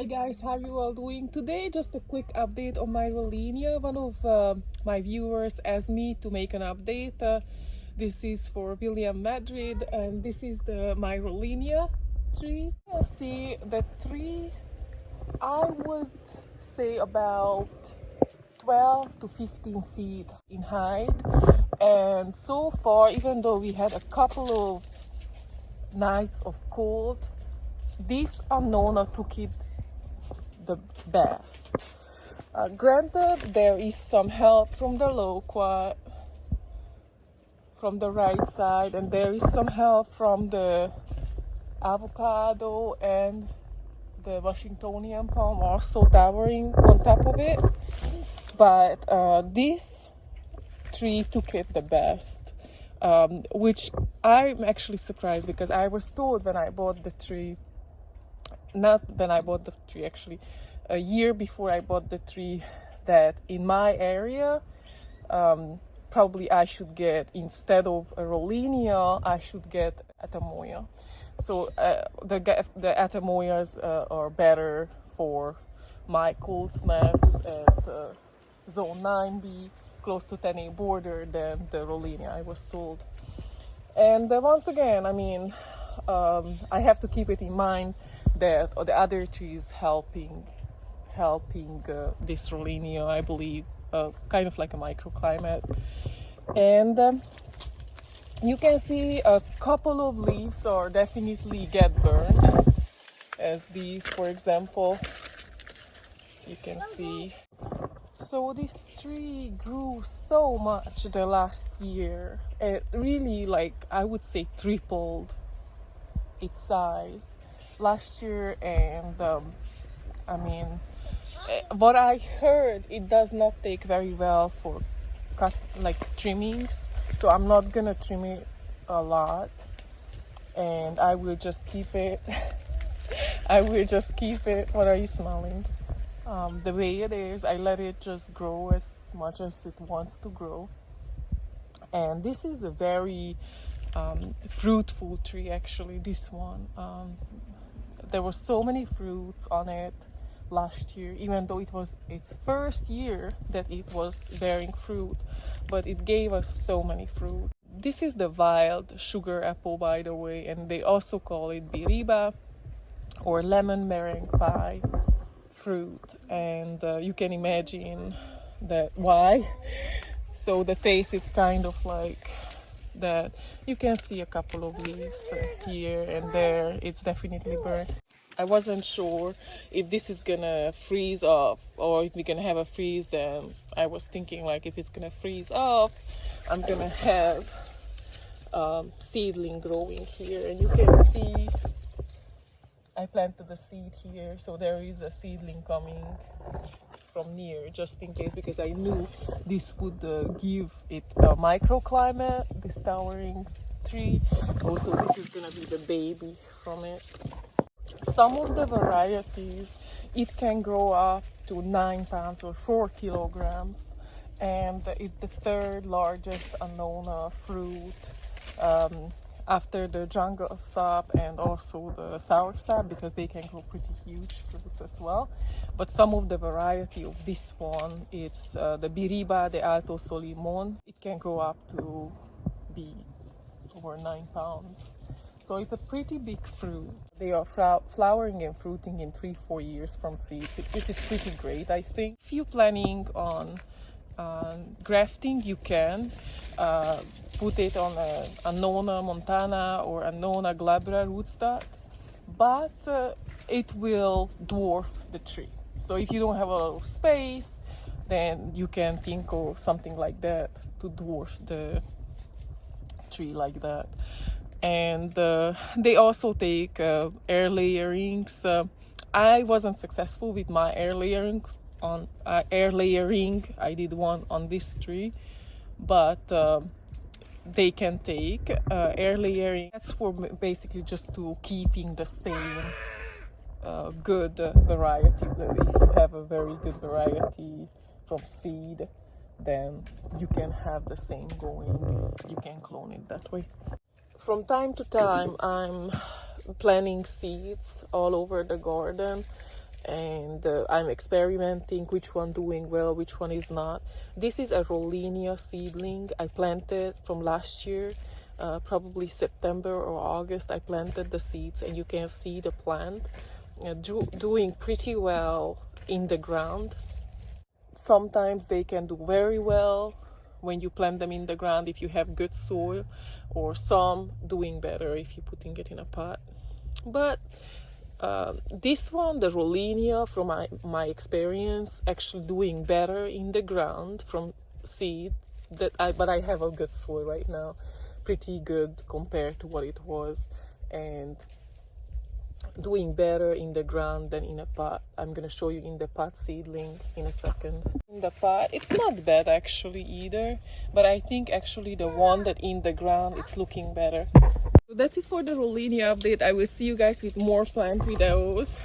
Hi guys, how you all doing? Today just a quick update on my Rollinia. One of my viewers asked me to make an update. This is for William Madrid and this is my Rollinia tree. You can see the tree, I would say about 12 to 15 feet in height, and so far, even though we had a couple of nights of cold, this Annona took it the best. Granted, there is some help from the loquat from the right side, and there is some help from the avocado and the Washingtonian palm also towering on top of it. But this tree took it the best, which I'm actually surprised, because I was told when I bought the tree, not when I bought the tree, actually a year before I bought the tree, that in my area probably I should get, instead of a Rollinia, I should get Atamoya. So the Atamoyas are better for my cold snaps at zone 9B, close to 10A border, than the Rollinia, I was told. And once again, I mean, I have to keep it in mind that the other trees helping this Rollinia, I believe, kind of like a microclimate. And you can see a couple of leaves are definitely get burnt, as these, for example, you can see. So this tree grew so much the last year. It really, like, I would say tripled its size last year. And I mean, what I heard, it does not take very well for trimmings, so I'm not gonna trim it a lot, and I will just keep it what are you smelling? The way it is. I let it just grow as much as it wants to grow. And this is a very fruitful tree, actually, this one. There were so many fruits on it last year, even though it was its first year that it was bearing fruit, but it gave us so many fruit. This is the wild sugar apple, by the way, and they also call it biriba or lemon meringue pie fruit. And you can imagine that why. So the taste, it's kind of like that. You can see a couple of leaves here and there. It's definitely burnt. I wasn't sure if this is gonna freeze off or if we're gonna have a freeze. Then I was thinking, like, if it's gonna freeze off, I'm gonna have seedling growing here. And you can see I planted the seed here, so there is a seedling coming from near, just in case, because I knew this would give it a microclimate, this towering tree. Also, this is gonna be the baby from it. Some of the varieties, it can grow up to 9 pounds or 4 kilograms, and it's the third largest Annona fruit after the jungle sap and also the sour sap, because they can grow pretty huge fruits as well. But some of the variety of this one, it's the biriba, the alto solimon, it can grow up to be over 9 pounds. So it's a pretty big fruit. They are flowering and fruiting in 3-4 years from seed, which is pretty great, I think. If you're planning on grafting, you can put it on a Annona montana or Annona glabra rootstock, but it will dwarf the tree. So if you don't have a lot of space, then you can think of something like that to dwarf the tree like that. And they also take air layerings. I wasn't successful with my air layering. I did one on this tree, but they can take air layering. That's for basically just to keeping the same good variety. If you have a very good variety from seed, then you can have the same going. You can clone it that way. From time to time, I'm planting seeds all over the garden, and I'm experimenting which one doing well, which one is not. This is a Rollinia seedling I planted from last year, probably September or August. I planted the seeds, and you can see the plant doing pretty well in the ground. Sometimes they can do very well when you plant them in the ground if you have good soil, or some doing better if you're putting it in a pot. But this one, the Rollinia, from my experience, actually doing better in the ground from seed. But I have a good soil right now, pretty good compared to what it was, and doing better in the ground than in a pot. I'm gonna show you in the pot seedling in a second. In the pot, it's not bad actually either, but I think actually the one that in the ground, it's looking better. So that's it for the Rollinia update. I will see you guys with more plant videos.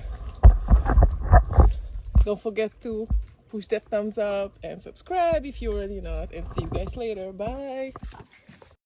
Don't forget to push that thumbs up and subscribe if you're already not, and see you guys later. Bye.